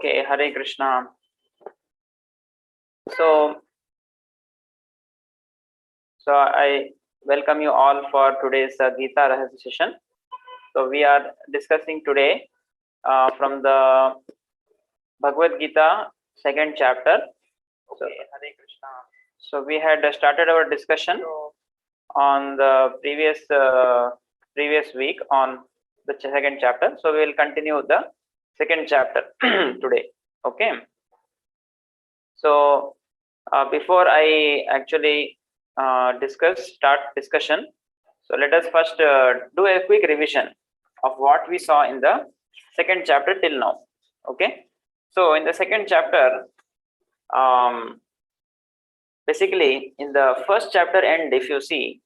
Okay, Hare Krishna. So I welcome you all for today's Gita Rahasya session. So we are discussing today from the Bhagavad Gita, second chapter. Okay, Hare Krishna. So we had started our discussion on the previous week on the second chapter. So we will continue the second chapter today. Okay. So before I actually start discussion, so let us first do a quick revision of what we saw in the second chapter till now. Okay. So in the second chapter, basically in the first chapter end, if you see,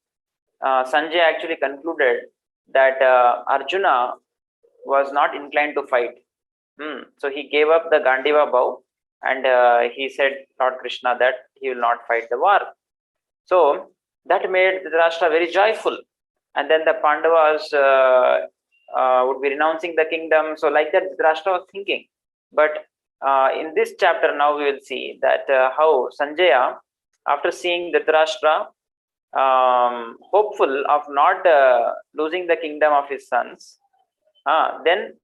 Sanjay actually concluded that Arjuna was not inclined to fight. So he gave up the Gandiva bow and he said Lord Krishna that he will not fight the war. So that made Dhritarashtra very joyful, and then the Pandavas would be renouncing the kingdom. So like that Dhritarashtra was thinking. But in this chapter now we will see that how Sanjaya, after seeing Dhritarashtra hopeful of not losing the kingdom of his sons, then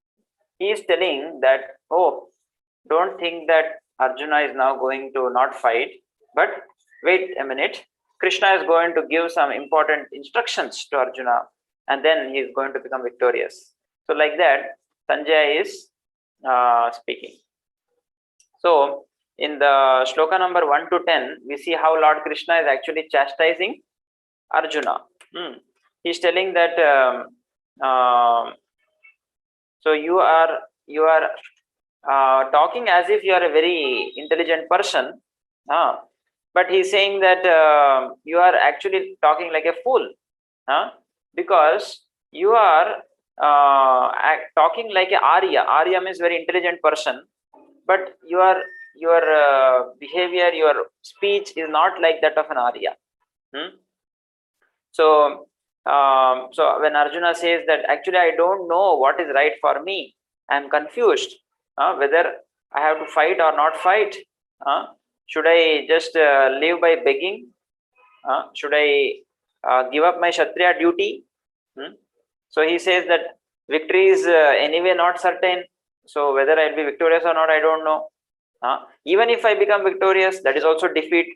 he is telling that, oh, don't think that Arjuna is now going to not fight, but wait a minute, Krishna is going to give some important instructions to Arjuna, and then he is going to become victorious. So like that Sanjaya is speaking. So in the shloka number 1 to 10, we see how Lord Krishna is actually chastising Arjuna. He is telling that so you are talking as if you are a very intelligent person, but he's saying that you are actually talking like a fool, because you are talking like a Arya. Arya means very intelligent person, but your behavior, your speech is not like that of an Arya. So when Arjuna says that actually I don't know what is right for me, I am confused whether I have to fight or not fight. Should I just live by begging? Should I give up my Kshatriya duty? So he says that victory is anyway not certain. So whether I'll be victorious or not, I don't know. Even if I become victorious, that is also defeat.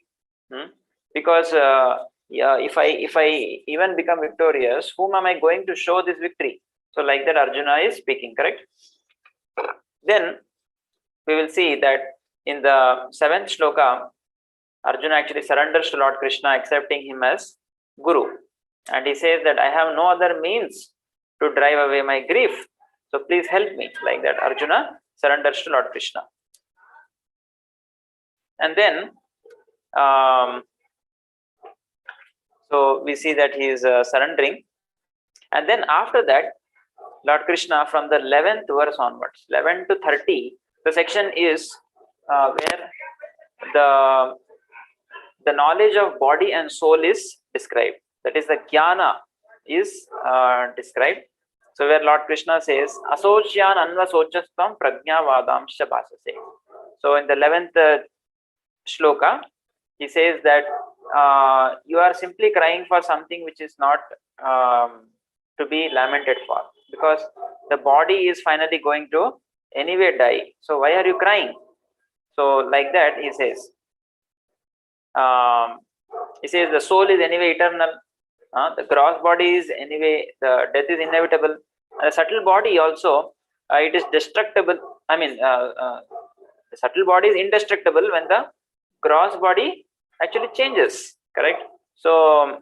Because if I even become victorious, whom am I going to show this victory? So like that Arjuna is speaking, correct? Then we will see that in the 7th shloka, Arjuna actually surrenders to Lord Krishna, accepting him as Guru. And he says that I have no other means to drive away my grief. So please help me. Like that Arjuna surrenders to Lord Krishna. And then so we see that he is surrendering. And then after that, Lord Krishna, from the 11th verse onwards, 11 to 30, the section is where the knowledge of body and soul is described. That is, the jnana is described. So where Lord Krishna says, Asocyan anvasochastam prajnavadamscha bhasase. So in the 11th shloka, he says that you are simply crying for something which is not to be lamented for, because the body is finally going to anyway die. So why are you crying? So like that he says the soul is anyway eternal, the gross body is anyway, the death is inevitable, and the subtle body also it is destructible. I mean the subtle body is indestructible when the gross body actually changes, correct? So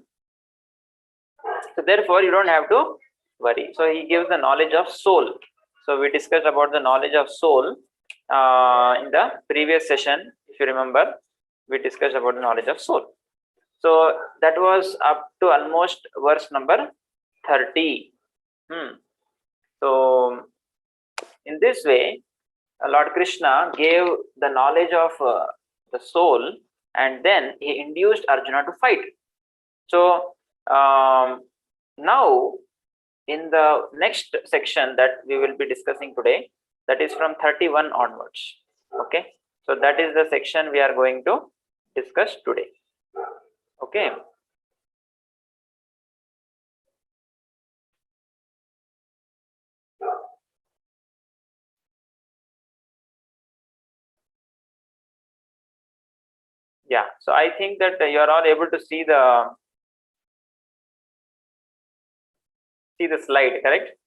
therefore you don't have to worry. So he gives the knowledge of soul. So we discussed about the knowledge of soul in the previous session. If you remember, we discussed about the knowledge of soul. So that was up to almost verse number 30. So in this way, Lord Krishna gave the knowledge of the soul, and then he induced Arjuna to fight. So now in the next section that we will be discussing today, that is from 31 onwards. Okay, so that is the section we are going to discuss today. Okay. Yeah, so I think that you are all able to see the slide, correct?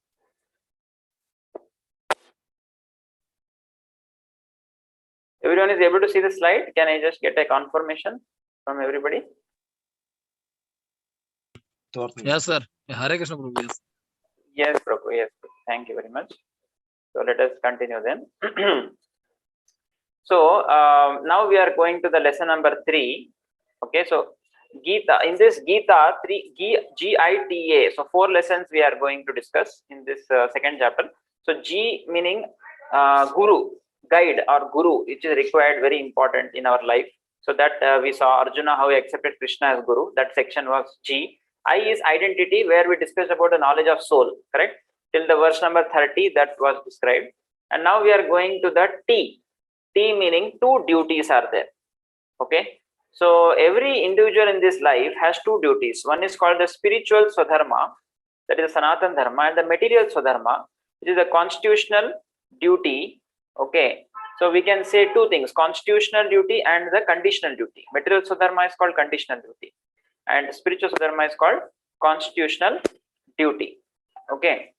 Everyone is able to see the slide. Can I just get a confirmation from everybody? Yes, sir. Hare Krishna Prabhu. Yes. Yes, Prabhu. Yes. Thank you very much. So let us continue then. So now we are going to the lesson number 3. Okay, so Gita, in this Gita 3 Gita, so 4 lessons we are going to discuss in this second chapter. So G meaning guru, guide or guru, which is required, very important in our life. So that we saw Arjuna how he accepted Krishna as guru. That section was G. I is identity, where we discussed about the knowledge of soul, correct? Till the verse number 30 that was described. And now we are going to the T. T meaning 2 duties are there. Okay, so every individual in this life has 2 duties. One is called the spiritual Swadharma, that is Sanatan Dharma, and the material Swadharma, which is a constitutional duty. Okay, so we can say 2 things: constitutional duty and the conditional duty. Material Swadharma is called conditional duty, and spiritual Swadharma is called constitutional duty. Okay,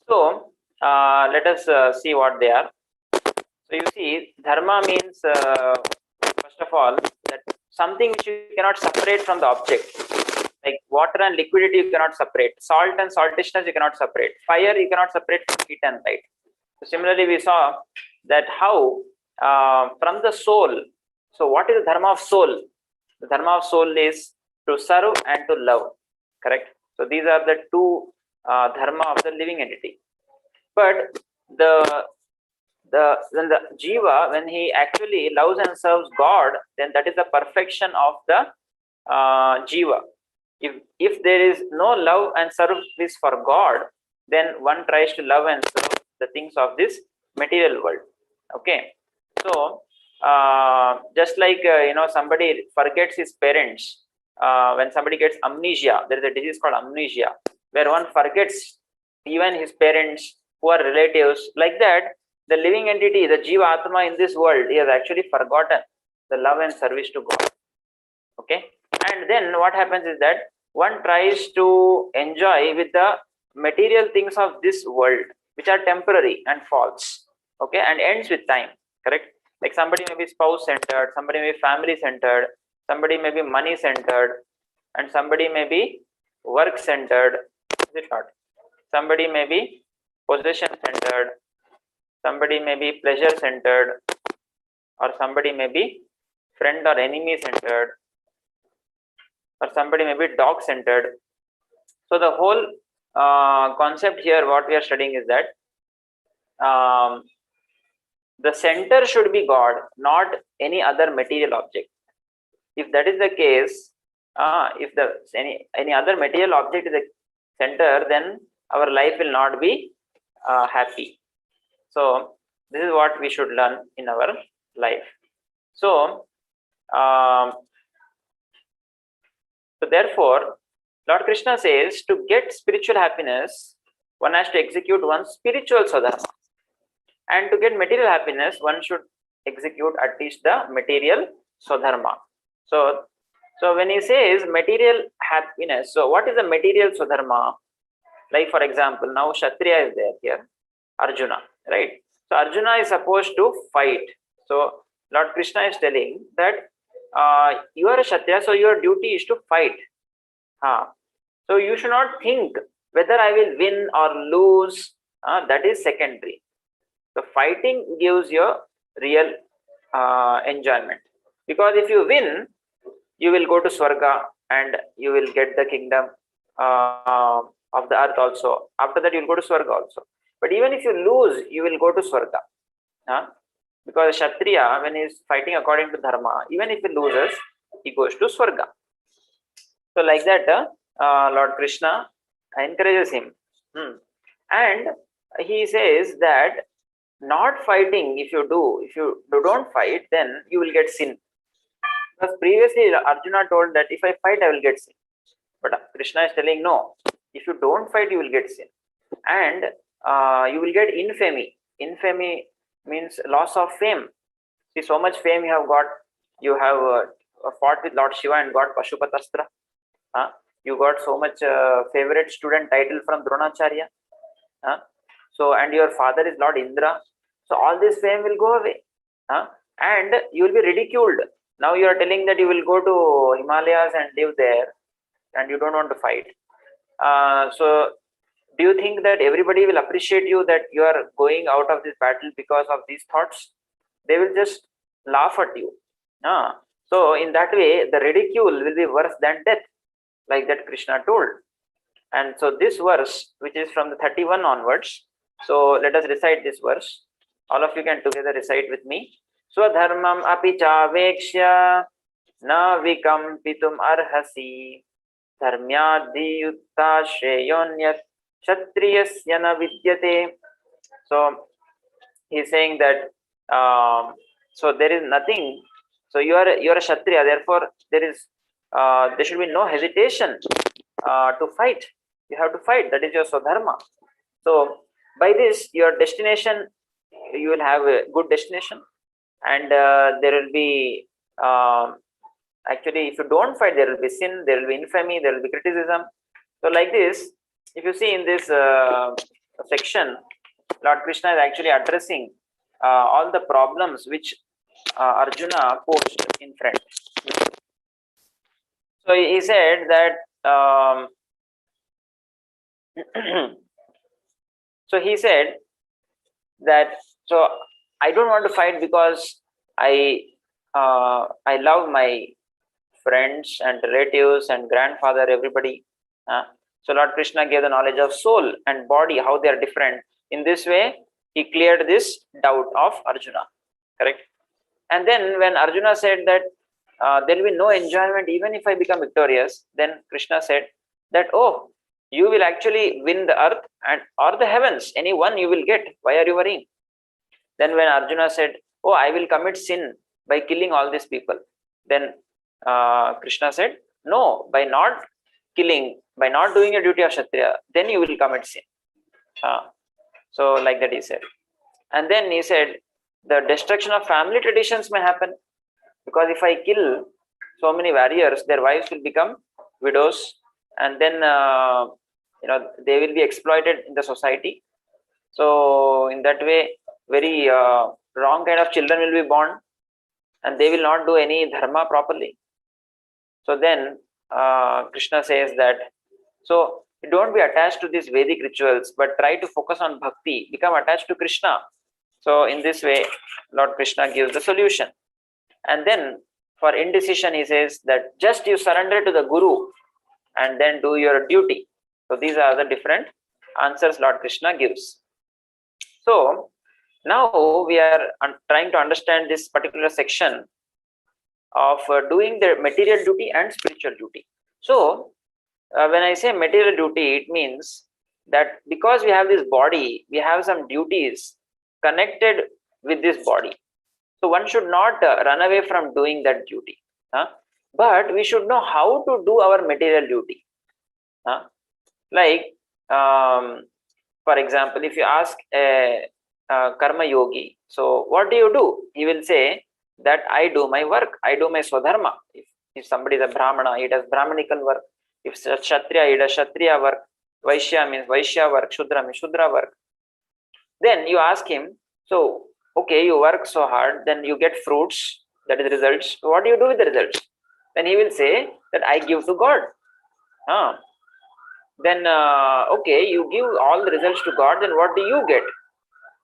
so let us see what they are. So you see, dharma means first of all that something which you cannot separate from the object, like water and liquidity you cannot separate, salt and saltishness you cannot separate, fire you cannot separate from heat and light. So similarly, we saw that how from the soul. So what is the dharma of soul? The dharma of soul is to serve and to love. Correct. So these are the 2 dharma of the living entity. But when the jiva, when he actually loves and serves God, then that is the perfection of the jiva. If there is no love and service for God, then one tries to love and serve the things of this material world. Okay, so just like somebody forgets his parents, when somebody gets amnesia, there is a disease called amnesia, where one forgets even his parents who are relatives. Like that, the living entity, the Jiva Atma in this world, he has actually forgotten the love and service to God. Okay, and then what happens is that one tries to enjoy with the material things of this world, which are temporary and false. Okay, and ends with time. Correct. Like somebody may be spouse centered, somebody may be family centered, somebody may be money centered, and somebody may be work centered. Is it not? Somebody may be possession centered, somebody may be pleasure centered, or somebody may be friend or enemy centered, or somebody may be dog centered. So the whole concept here, what we are studying is that the center should be God, not any other material object. If that is the case, if any other material object is the center, then our life will not be happy. So this is what we should learn in our life. So therefore, Lord Krishna says, to get spiritual happiness, one has to execute one's spiritual sadhana. And to get material happiness, one should execute at least the material swadharma. So when he says material happiness, so what is the material swadharma? Like for example, now Kshatriya is there here, Arjuna, right? So Arjuna is supposed to fight. So Lord Krishna is telling that you are a Kshatriya, so your duty is to fight. So you should not think whether I will win or lose. That is secondary. So fighting gives you real enjoyment, because if you win, you will go to Swarga and you will get the kingdom of the earth also. After that, you will go to Swarga also. But even if you lose, you will go to Swarga. Because Kshatriya, when he is fighting according to Dharma, even if he loses, he goes to Swarga. So like that, Lord Krishna encourages him. And he says that not fighting, if you don't fight, then you will get sin. Because previously Arjuna told that if I fight, I will get sin. But Krishna is telling no, if you don't fight, you will get sin. And you will get infamy. Infamy means loss of fame. See, so much fame you have got. You have fought with Lord Shiva and got Pashupatastra. You got so much favorite student title from Dronacharya. So, and your father is Lord Indra. So all this fame will go away. And you will be ridiculed. Now you are telling that you will go to Himalayas and live there, and you don't want to fight. So do you think that everybody will appreciate you that you are going out of this battle because of these thoughts? They will just laugh at you. So in that way, the ridicule will be worse than death, like that Krishna told. And so this verse, which is from the 31 onwards, so let us recite this verse. All of you can together recite with me. Swadharmam api chavekshya na vikampitum arhasi dharmyadi yutta shreyonyat kshatriyasya na vidyate. So he is saying that so there is nothing. So you are a kshatriya, therefore there should be no hesitation to fight. You have to fight. That is your swadharma. So by this, your destination, you will have a good destination, and there will be actually, if you don't fight, there will be sin, there will be infamy, there will be criticism. So like this, if you see in this section, Lord Krishna is actually addressing all the problems which Arjuna posed in front. So he said that so he said that, so I don't want to fight because I love my friends and relatives and grandfather, everybody. So Lord Krishna gave the knowledge of soul and body, how they are different. In this way, he cleared this doubt of Arjuna. Correct? And then when Arjuna said that there will be no enjoyment even if I become victorious, then Krishna said that, oh, you will actually win the earth and or the heavens, any one you will get. Why are you worrying? Then when Arjuna said, oh, I will commit sin by killing all these people, then Krishna said, no, by not killing, by not doing your duty of Kshatriya, then you will commit sin. So like that he said. And then he said, the destruction of family traditions may happen, because if I kill so many warriors, their wives will become widows, and then they will be exploited in the society. So in that way, very wrong kind of children will be born, and they will not do any dharma properly. So then Krishna says that, so don't be attached to these Vedic rituals, but try to focus on bhakti, become attached to Krishna. So in this way, Lord Krishna gives the solution. And then for indecision, he says that just you surrender to the Guru and then do your duty. So these are the different answers Lord Krishna gives. So now we are trying to understand this particular section of doing the material duty and spiritual duty. So when I say material duty, it means that because we have this body, we have some duties connected with this body. So one should not run away from doing that duty. But we should know how to do our material duty. Like, for example, if you ask a karma yogi, so what do? He will say that I do my work, I do my swadharma. If somebody is a brahmana, he does brahmanical work. If kshatriya, he does kshatriya work. Vaishya means vaishya work, shudra means shudra work. Then you ask him, so okay, you work so hard, then you get fruits, that is results. So what do you do with the results? Then he will say that I give to God. Then okay, you give all the results to God, then what do you get?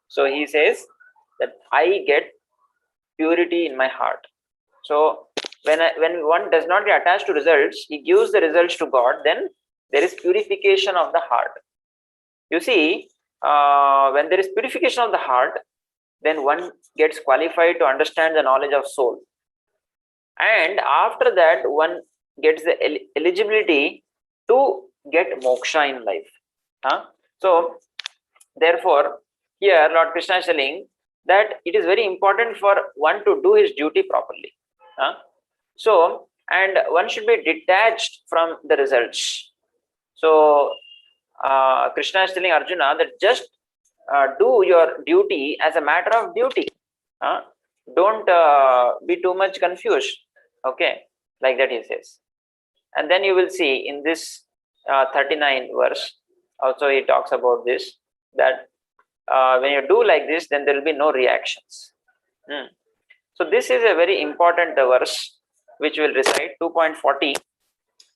So he says that I get purity in my heart. So when one does not get attached to results, he gives the results to God, then there is purification of the heart. You see, when there is purification of the heart, then one gets qualified to understand the knowledge of soul. And after that, one gets the eligibility to get moksha in life. So therefore, here Lord Krishna is telling that it is very important for one to do his duty properly. So, and one should be detached from the results. So, Krishna is telling Arjuna that just do your duty as a matter of duty. Don't be too much confused. Okay, like that he says. And then you will see in this 39 verse, also he talks about this, that when you do like this, then there will be no reactions. So this is a very important verse which will recite 2.40.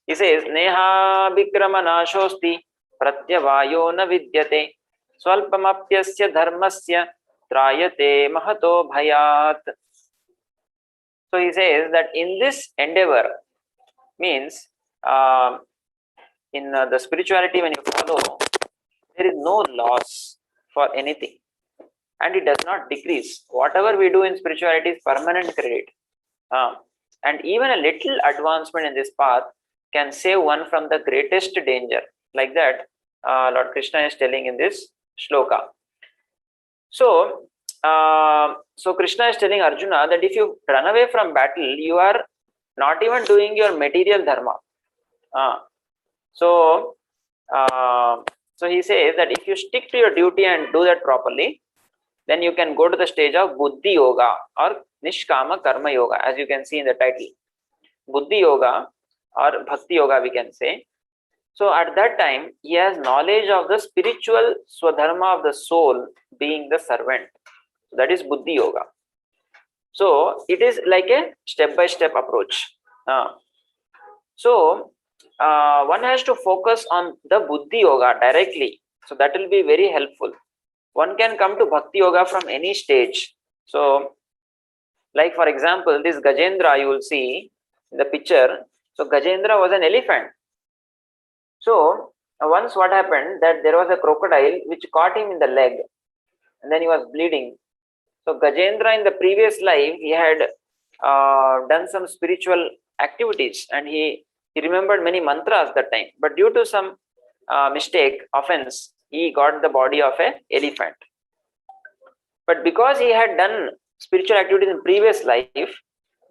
He says, Neha Vikrama Nashosti Pratyavayo na vidyate Swalpamapyasya dharmasya trayate mahato bhayat. So he says that in this endeavor, means in the spirituality when you follow, there is no loss for anything, and it does not decrease. Whatever we do in spirituality is permanent credit, and even a little advancement in this path can save one from the greatest danger. Like that, Lord Krishna is telling in this shloka. So, so Krishna is telling Arjuna that if you run away from battle, you are not even doing your material dharma. So he says that if you stick to your duty and do that properly, then you can go to the stage of Buddhi Yoga or Nishkama Karma Yoga, as you can see in the title. Buddhi Yoga or Bhakti Yoga, we can say. So at that time, he has knowledge of the spiritual Swadharma of the soul being the servant. That is Buddhi Yoga. So it is like a step-by-step approach. So one has to focus on the Buddhi Yoga directly. So that will be very helpful. One can come to Bhakti Yoga from any stage. So like for example, this Gajendra you will see in the picture. So Gajendra was an elephant. So once what happened, that there was a crocodile which caught him in the leg and then he was bleeding. So Gajendra in the previous life, he had done some spiritual activities and he remembered many mantras that time. But due to some mistake, offense, he got the body of an elephant. But because he had done spiritual activities in previous life,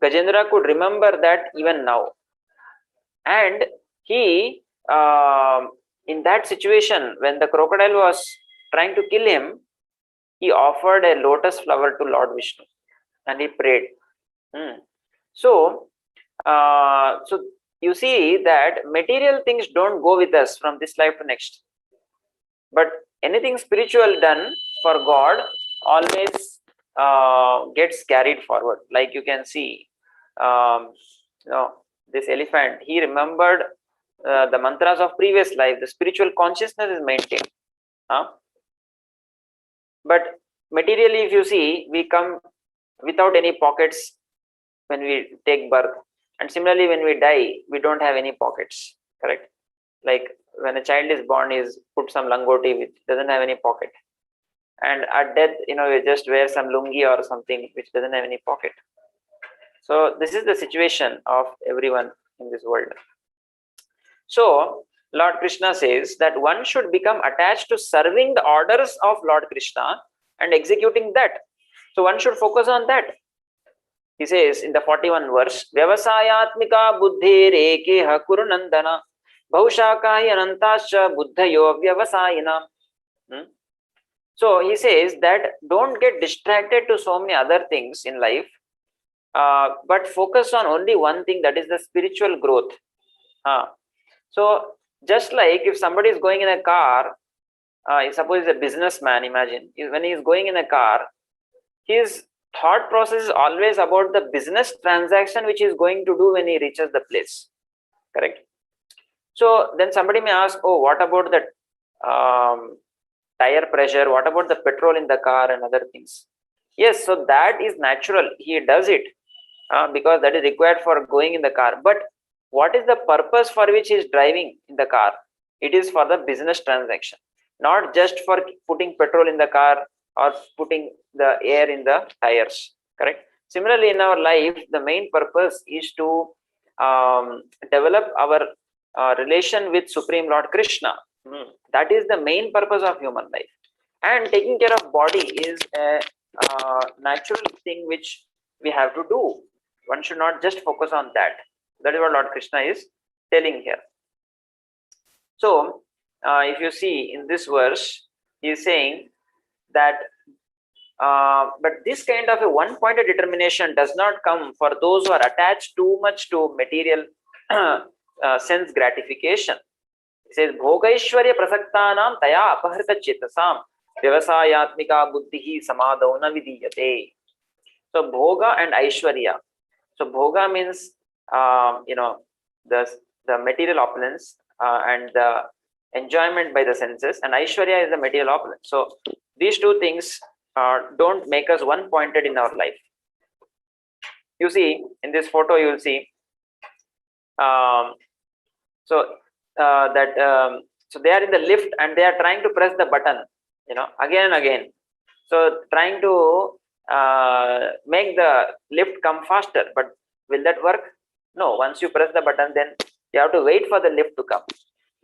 Gajendra could remember that even now. And he, in that situation, when the crocodile was trying to kill him, he offered a lotus flower to Lord Vishnu and he prayed. So you see that material things don't go with us from this life to next. But anything spiritual done for God always gets carried forward. Like you can see, this elephant, he remembered the mantras of previous life. The spiritual consciousness is maintained. But materially, if you see, we come without any pockets when we take birth. And similarly, when we die, we don't have any pockets, correct? Like when a child is born, is put some langoti which doesn't have any pocket. And at death, we just wear some lungi or something which doesn't have any pocket. So this is the situation of everyone in this world. So Lord Krishna says that one should become attached to serving the orders of Lord Krishna and executing that. So one should focus on that. He says in the 41 verse, Vyavasayatmika buddhi rekeha kurunandana bhaushakai anantascha buddhayo vyavasayina. So he says that don't get distracted to so many other things in life, but focus on only one thing, that is the spiritual growth. So just like if somebody is going in a car, suppose he's a businessman, imagine, when he is going in a car, his thought process is always about the business transaction which he is going to do when he reaches the place, correct? So then somebody may ask, oh, what about the tire pressure, what about the petrol in the car and other things? Yes, so that is natural, he does it because that is required for going in the car. But what is the purpose for which he is driving in the car? It is for the business transaction, not just for putting petrol in the car or putting the air in the tires, correct? Similarly, in our life, the main purpose is to develop our relation with Supreme Lord Krishna. That is the main purpose of human life. And taking care of body is a natural thing which we have to do. One should not just focus on that. That is what Lord Krishna is telling here. So, if you see in this verse, he is saying that, but this kind of a one-pointed determination does not come for those who are attached too much to material sense gratification. It says, Bhogaishwarya prasaktanam taya apahrita chetasam vyavasayatmika buddhihi samadau na vidiyate. So, bhoga and aishwarya. So, bhoga means, the material opulence and the enjoyment by the senses, and aishwarya is the material opulence. So, these two things don't make us one-pointed in our life. You see, in this photo, you will see, so they are in the lift and they are trying to press the button, again and again. So trying to make the lift come faster, but will that work? No. Once you press the button, then you have to wait for the lift to come.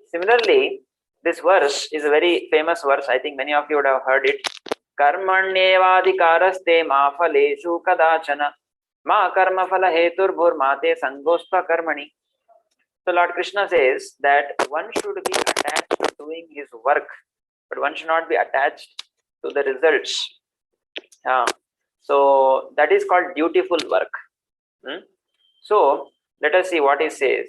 Similarly, this verse is a very famous verse. I think many of you would have heard it. Karmanyevadhikaraste ma phaleshu kadachana ma karma phala heturbhur mate sangostva karmani. So Lord Krishna says that one should be attached to doing his work, but one should not be attached to the results. So that is called dutiful work. So let us see what he says.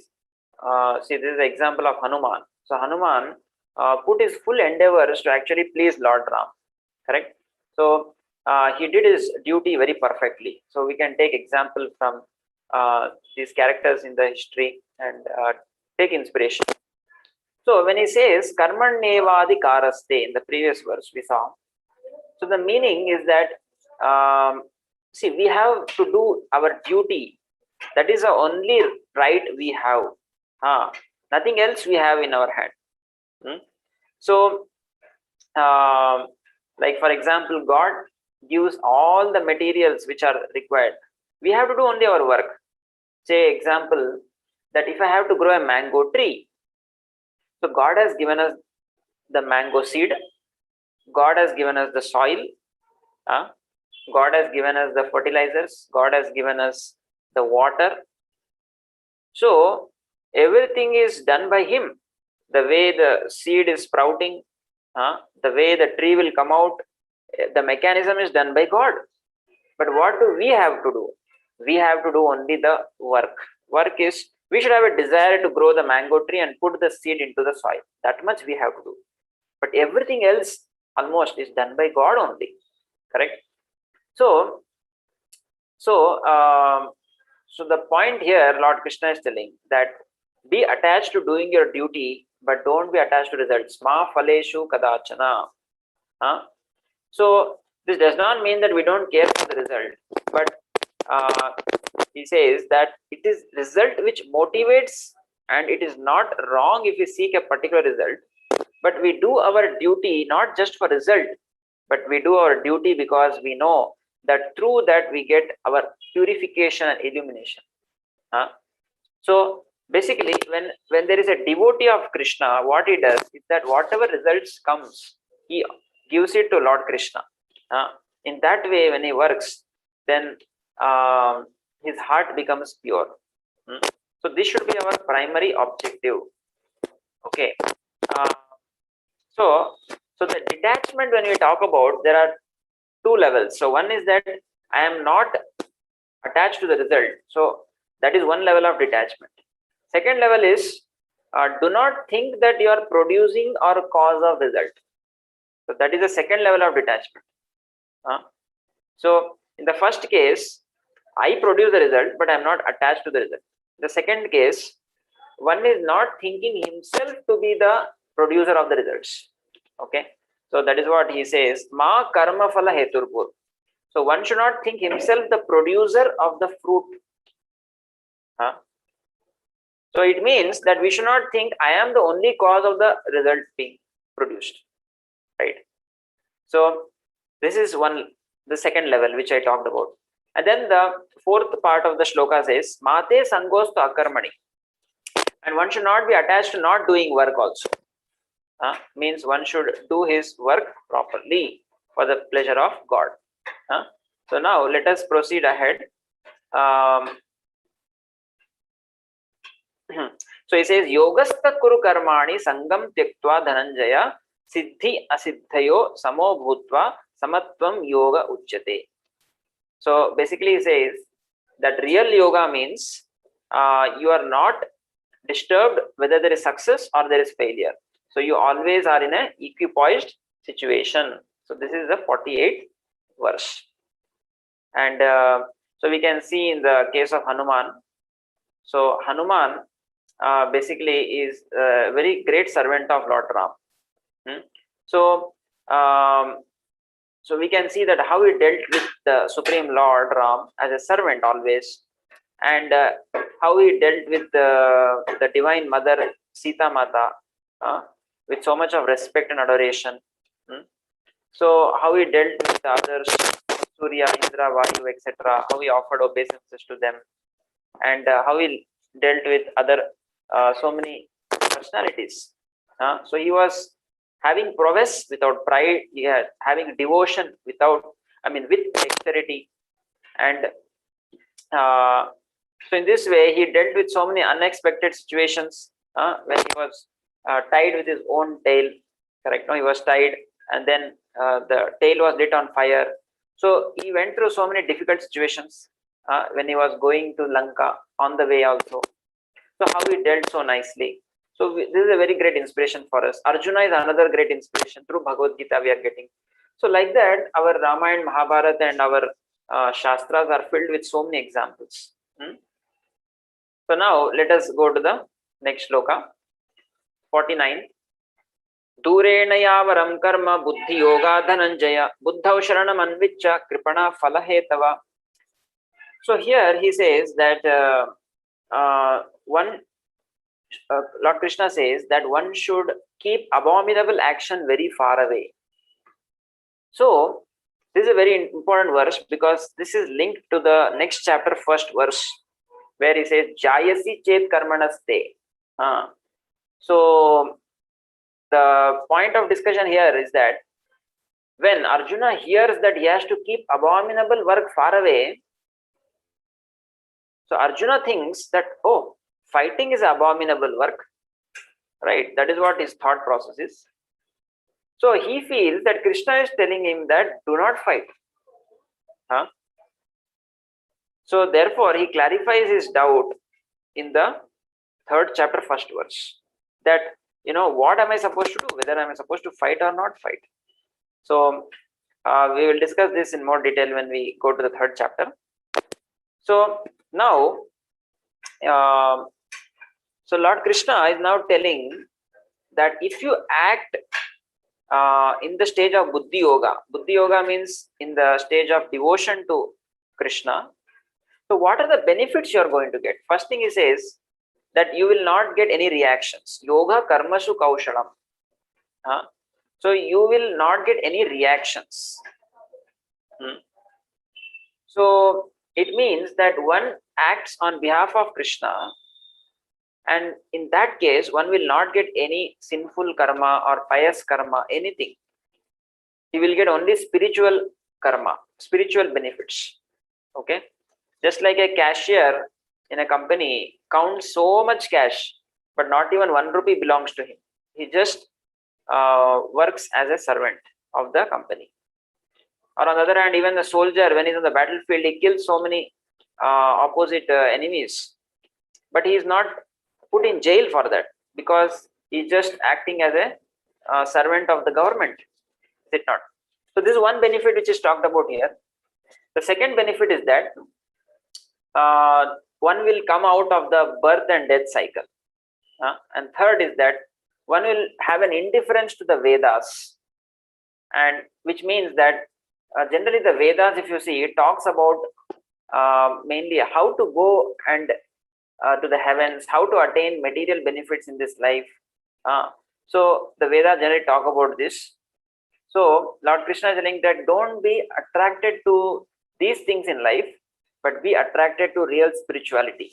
See, this is the example of Hanuman. So Hanuman put his full endeavors to actually please Lord Ram. Correct? So he did his duty very perfectly. So we can take example from these characters in the history and take inspiration. So when he says karmanyevadi karaste in the previous verse we saw, so the meaning is that see, we have to do our duty. That is the only right we have. Nothing else we have in our hand. So like for example, God gives all the materials which are required. We have to do only our work. Say example, that if I have to grow a mango tree, so God has given us the mango seed, God has given us the soil, God has given us the fertilizers, God has given us the water. So everything is done by him. The way the seed is sprouting, the way the tree will come out, the mechanism is done by God. But what do we have to do? We have to do only the work. Work is, we should have a desire to grow the mango tree and put the seed into the soil. That much we have to do. But everything else almost is done by God only. Correct? So the point here, Lord Krishna is telling that be attached to doing your duty, but don't be attached to results. Ma phaleshu kadachana. So this does not mean that we don't care for the result, but he says that it is result which motivates, and it is not wrong if we seek a particular result, but we do our duty not just for result, but we do our duty because we know that through that we get our purification and illumination. So basically, when there is a devotee of Krishna, what he does is that whatever results comes, he gives it to Lord Krishna. In that way, when he works, then his heart becomes pure. So this should be our primary objective. Okay. So the detachment, when we talk about, there are two levels. So one is that I am not attached to the result. So that is one level of detachment. Second level is do not think that you are producing or cause of result. So that is the second level of detachment. So in the first case, I produce the result, but I am not attached to the result. The second case, one is not thinking himself to be the producer of the results. Okay. So that is what he says. Ma karma phala heturbhur. So one should not think himself the producer of the fruit. So it means that we should not think I am the only cause of the result being produced. Right. So this is the second level which I talked about. And then the fourth part of the shloka says, Mate sangostu akarmani. And one should not be attached to not doing work also. Means one should do his work properly for the pleasure of God. So now let us proceed ahead. So he says, Yogastha kuru karmani sangam tyaktva dhananjaya siddhi asiddhayo samo bhutva samatvam yoga uchyate. So basically he says that real yoga means you are not disturbed whether there is success or there is failure. So you always are in an equipoised situation. So this is the 48th verse. And so we can see in the case of Hanuman. So Hanuman basically is a very great servant of Lord Ram. So we can see that how he dealt with the Supreme Lord Ram as a servant always, and how he dealt with the Divine Mother Sita Mata with so much of respect and adoration. So how he dealt with the others, Surya, Indra, Vayu, etc. How he offered obeisances to them, and how he dealt with other so many personalities. So he was having prowess without pride, having devotion with dexterity, and so in this way he dealt with so many unexpected situations. When he was tied with his own tail, correct? No, he was tied, and then the tail was lit on fire. So he went through so many difficult situations when he was going to Lanka, on the way also. So how he dealt so nicely. So this is a very great inspiration for us. Arjuna is another great inspiration. Through Bhagavad Gita we are getting. So like that, our Ramayana, Mahabharata and our Shastras are filled with so many examples. So now let us go to the next shloka. 49. Durena yavaram karma buddhi yoga dhananjaya buddhav sharanam anvicha kripana falahetava. So here he says that Lord Krishna says that one should keep abominable action very far away. So this is a very important verse because this is linked to the next chapter, first verse, where he says Jayasi chet karmanaste. So the point of discussion here is that when Arjuna hears that he has to keep abominable work far away, so Arjuna thinks that, oh, fighting is abominable work, right? That is what his thought process is. So he feels that Krishna is telling him that do not fight. So therefore he clarifies his doubt in the 3rd chapter, 1st verse, that what am I supposed to do, whether am I supposed to fight or not fight. So we will discuss this in more detail when we go to the 3rd chapter. So now so Lord Krishna is now telling that if you act in the stage of buddhi yoga means in the stage of devotion to Krishna, so what are the benefits you are going to get? First thing he says that you will not get any reactions. Yoga karmasu kaushalam. So you will not get any reactions. So it means that one acts on behalf of Krishna, and in that case one will not get any sinful karma or pious karma, anything. He will get only spiritual karma, spiritual benefits. Okay, just like a cashier in a company counts so much cash, but not even 1 rupee belongs to him. He just works as a servant of the company. Or on the other hand, even the soldier, when he's on the battlefield, he kills so many opposite enemies, but he is not put in jail for that because he's just acting as a servant of the government. Is it not? So this is one benefit which is talked about here. The second benefit is that one will come out of the birth and death cycle. And third is that one will have an indifference to the Vedas, and which means that generally the Vedas, if you see, it talks about mainly how to go and to the heavens, how to attain material benefits in this life. So the Vedas generally talk about this. So Lord Krishna is telling that don't be attracted to these things in life, but be attracted to real spirituality.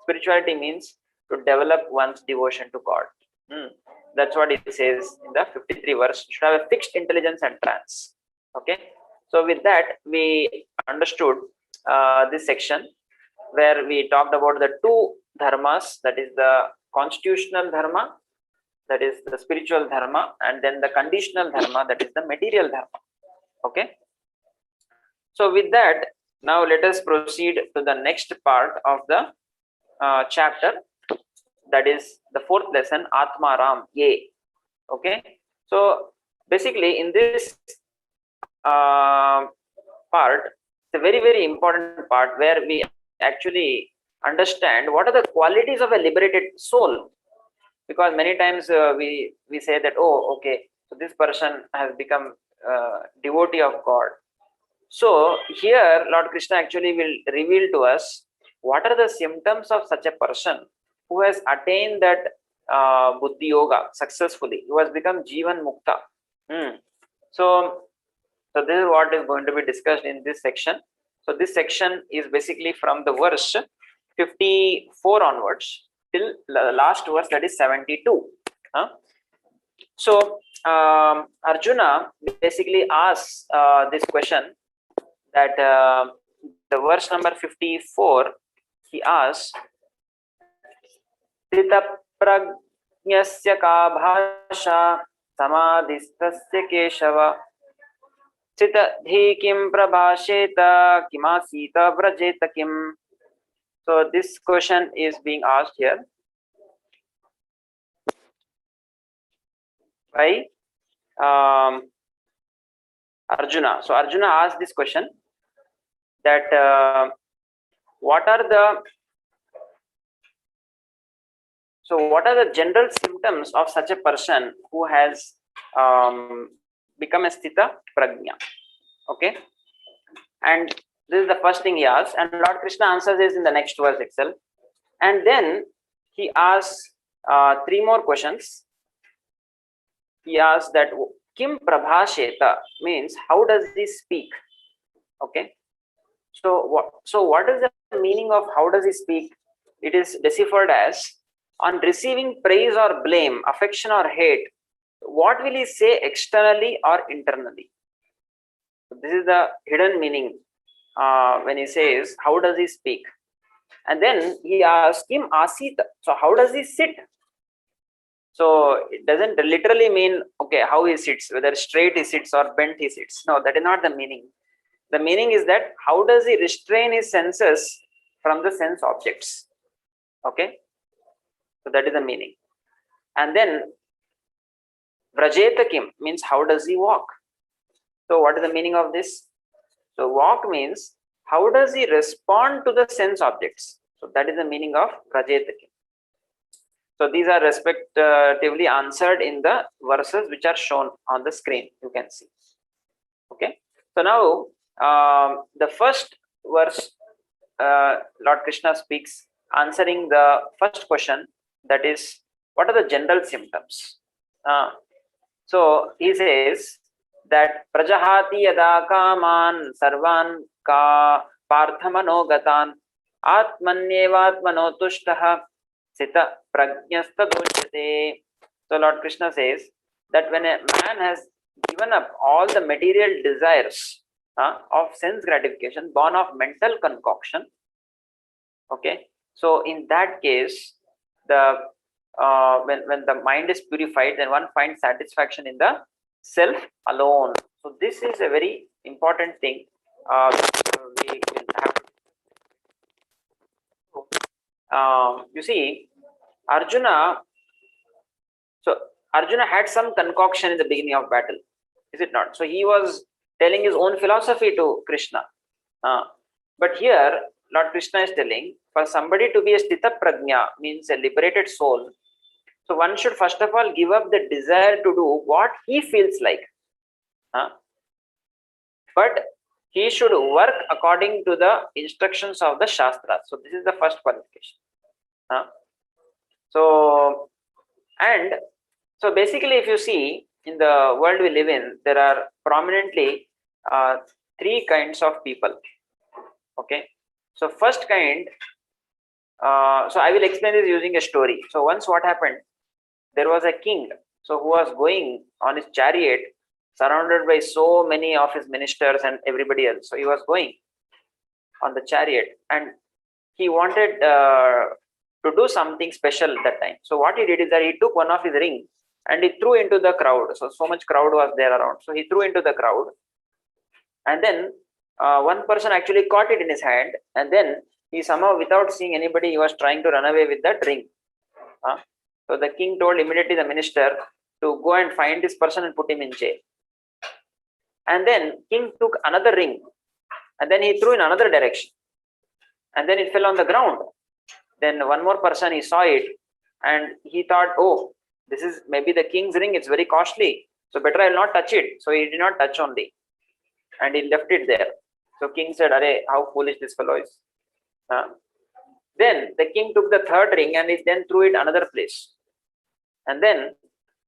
Spirituality means to develop one's devotion to God. That's what it says in the 53 verse. You should have a fixed intelligence and trance. Okay. So with that, we understood this section where we talked about the two dharmas, that is the constitutional dharma, that is the spiritual dharma, and then the conditional dharma, that is the material dharma. Okay. So with that, now let us proceed to the next part of the chapter, that is the fourth lesson, Atma Ram Ye. Okay. So basically in this part, it's a very, very important part where we actually understand what are the qualities of a liberated soul. Because many times we say that, oh, okay, so this person has become devotee of God. So here Lord Krishna actually will reveal to us what are the symptoms of such a person who has attained that Buddhi Yoga successfully, who has become Jivan Mukta. So this is what is going to be discussed in this section. So this section is basically from the verse 54 onwards till the last verse, that is 72. So Arjuna basically asks this question, that the verse number 54, he asks, Tita pragyasya ka bhasha samadhistasya keshava Chita dhi kim prabhasheta kimasita vrajeta kim. So this question is being asked here by Arjuna. So Arjuna asked this question, that what are the general symptoms of such a person who has become a sthita prajna. Okay, and this is the first thing he asks, and Lord Krishna answers this in the next verse itself. And then he asks three more questions. He asks that kim prabhasheta means how does he speak. Okay, so what is the meaning of how does he speak? It is deciphered as, on receiving praise or blame, affection or hate, what will he say externally or internally? So this is the hidden meaning when he says how does he speak. And then he asks kim asita, so how does he sit? So it doesn't literally mean, okay, how he sits, whether straight he sits or bent he sits. No, that is not the meaning. The meaning is that how does he restrain his senses from the sense objects. Okay, so that is the meaning. And then vrajeta kim means how does he walk. So what is the meaning of this? So walk means how does he respond to the sense objects. So that is the meaning of vrajeta kim. So these are respectively answered in the verses which are shown on the screen. You can see. Okay. So now the first verse, Lord Krishna speaks, answering the first question, that is, what are the general symptoms? So he says that prajahati yada kaman sarvan ka parthamanogatan atmanyevatmano tushtaha sita prajnasta dojyate. So Lord Krishna says that when a man has given up all the material desires of sense gratification born of mental concoction, okay, so in that case, the when the mind is purified, then one finds satisfaction in the self alone. So this is a very important thing we will have. You see, Arjuna had some concoction in the beginning of battle, is it not? So he was telling his own philosophy to Krishna. But here, Lord Krishna is telling, for somebody to be a sthita prajna, means a liberated soul, so one should first of all give up the desire to do what he feels like. But he should work according to the instructions of the Shastras. So this is the first qualification. So basically, if you see, in the world we live in, there are prominently three kinds of people. Okay. So first kind, so I will explain this using a story. So once what happened, there was a king, so who was going on his chariot, surrounded by so many of his ministers and everybody else. So he was going on the chariot, and he wanted to do something special that time. So what he did is that he took one of his rings and he threw into the crowd. So much crowd was there around. So he threw into the crowd, and then one person actually caught it in his hand, and then he somehow, without seeing anybody, he was trying to run away with that ring. So the king told immediately the minister to go and find this person and put him in jail. And then king took another ring, and then he threw in another direction, and then it fell on the ground. Then one more person, he saw it, and he thought, oh, this is maybe the king's ring, it's very costly, so better I'll not touch it. So he did not touch only, and he left it there. So king said, "Arey, how foolish this fellow is." Then the king took the third ring and he then threw it another place. And then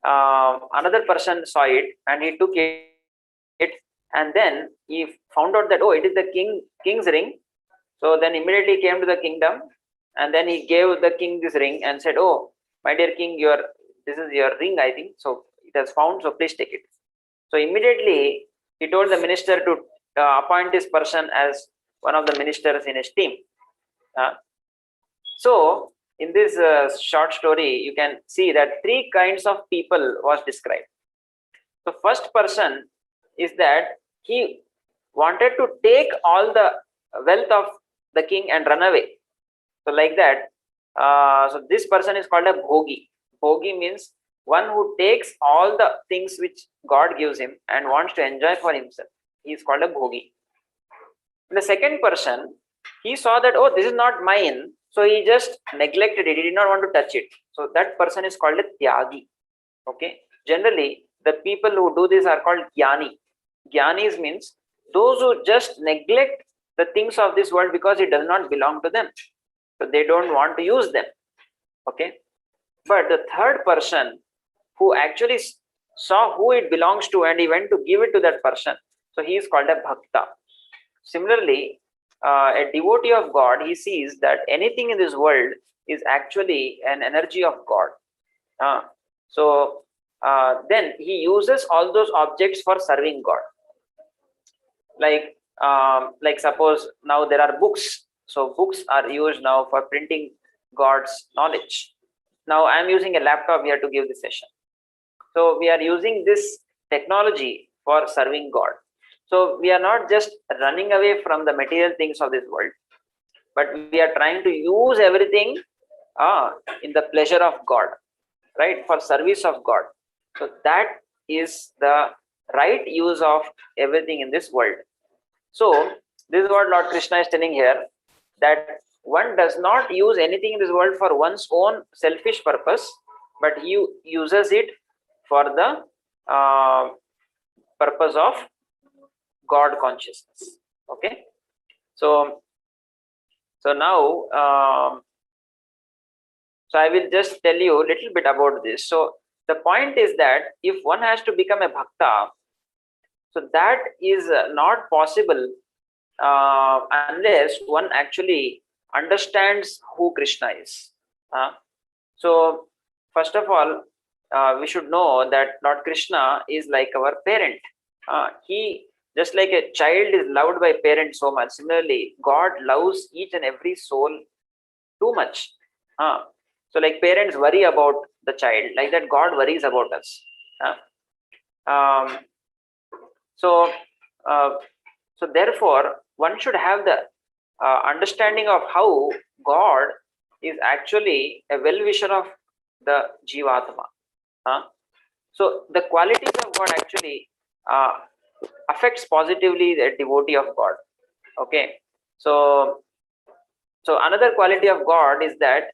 another person saw it and he took it, and then he found out that, oh, it is the king's ring. So then immediately came to the kingdom, and then he gave the king this ring and said, "Oh, my dear king, this is your ring, I think. So it has found, so please take it." So immediately he told the minister to appoint this person as one of the ministers in his team. So in this short story, you can see that three kinds of people was described. The first person is that he wanted to take all the wealth of the king and run away. So like that, so this person is called a bhogi. Bhogi means one who takes all the things which God gives him and wants to enjoy for himself. He is called a bhogi. And the second person, he saw that, oh, this is not mine, so he just neglected it. He did not want to touch it. So that person is called a tyagi. Okay. Generally, the people who do this are called jnani. Jnanis means those who just neglect the things of this world because it does not belong to them. So they don't want to use them. Okay. But the third person who actually saw who it belongs to and he went to give it to that person, so he is called a bhakta. Similarly, a devotee of God, he sees that anything in this world is actually an energy of God. So then he uses all those objects for serving God. Like suppose now there are books. So books are used now for printing God's knowledge. Now I am using a laptop here to give this session. So we are using this technology for serving God. So we are not just running away from the material things of this world, but we are trying to use everything in the pleasure of God, right? For service of God. So that is the right use of everything in this world. So this is what Lord Krishna is telling here, that one does not use anything in this world for one's own selfish purpose, but he uses it for the purpose of God consciousness. Okay. So now, so I will just tell you a little bit about this. So the point is that if one has to become a bhakta, so that is not possible unless one actually understands who Krishna is. So first of all, we should know that Lord Krishna is like our parent. He, just like a child is loved by parents so much, similarly God loves each and every soul too much. So like parents worry about the child, like that God worries about us. So therefore one should have the understanding of how God is actually a well-wisher of the Jivatma. So the qualities of God actually affects positively the devotee of God. Okay. So another quality of God is that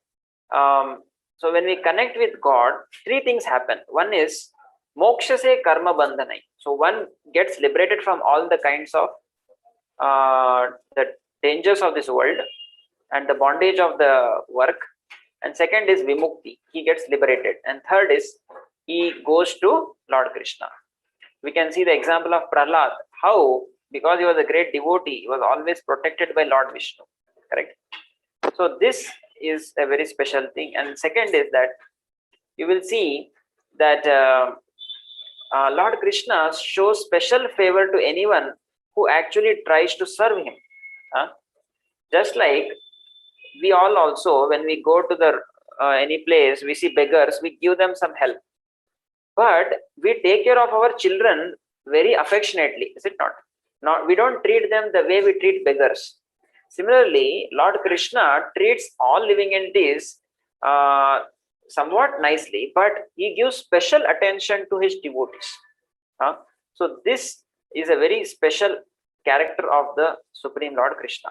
so when we connect with God, three things happen. One is moksha se karma bandhanai. So one gets liberated from all the kinds of the dangers of this world and the bondage of the work. And second is vimukti. He gets liberated. And third is he goes to Lord Krishna. We can see the example of Prahlad, how because he was a great devotee, he was always protected by Lord Vishnu. Correct. So this is a very special thing. And second is that you will see that Lord Krishna shows special favor to anyone who actually tries to serve him. Just like we all also, when we go to the any place, we see beggars, we give them some help. But we take care of our children very affectionately, is it not? We don't treat them the way we treat beggars. Similarly, Lord Krishna treats all living entities somewhat nicely, but he gives special attention to his devotees. So this is a very special character of the Supreme Lord Krishna.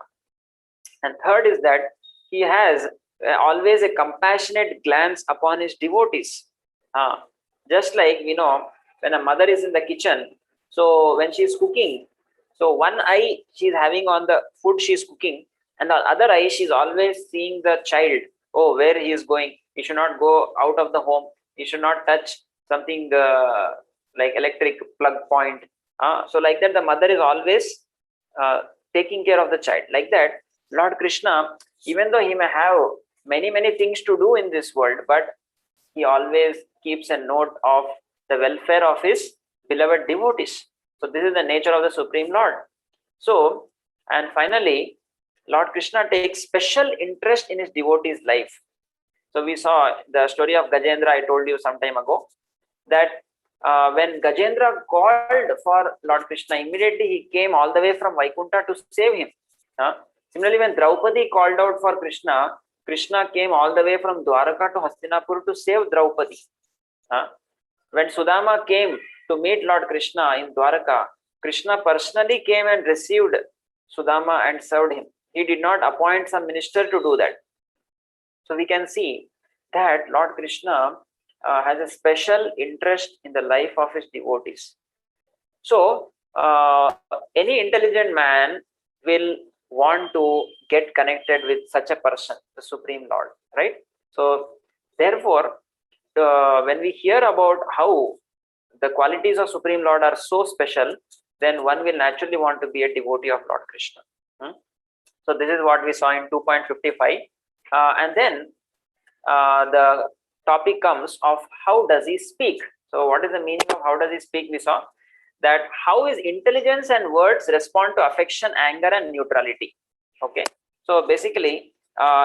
And third is that he has always a compassionate glance upon his devotees. Just like, when a mother is in the kitchen, so when she is cooking, so one eye she is having on the food she is cooking, and the other eye she is always seeing the child. Oh, where he is going. He should not go out of the home. He should not touch something like electric plug point. So like that, the mother is always taking care of the child. Like that, Lord Krishna, even though he may have many things to do in this world, but he always keeps a note of the welfare of his beloved devotees. So this is the nature of the Supreme Lord. So, and finally, Lord Krishna takes special interest in his devotees' life. So we saw the story of Gajendra, I told you some time ago, that when Gajendra called for Lord Krishna, immediately he came all the way from Vaikuntha to save him. Similarly, when Draupadi called out for Krishna, Krishna came all the way from Dwaraka to Hastinapur to save Draupadi. When Sudama came to meet Lord Krishna in Dwaraka, Krishna personally came and received Sudama and served him. He did not appoint some minister to do that. So we can see that Lord Krishna has a special interest in the life of his devotees. So any intelligent man will want to get connected with such a person, the Supreme Lord, right? So therefore, when we hear about how the qualities of Supreme Lord are so special, then one will naturally want to be a devotee of Lord Krishna. So this is what we saw in 2.55. And then the topic comes of how does he speak. So what is the meaning of how does he speak? We saw that how his intelligence and words respond to affection, anger, and neutrality. Okay. So basically,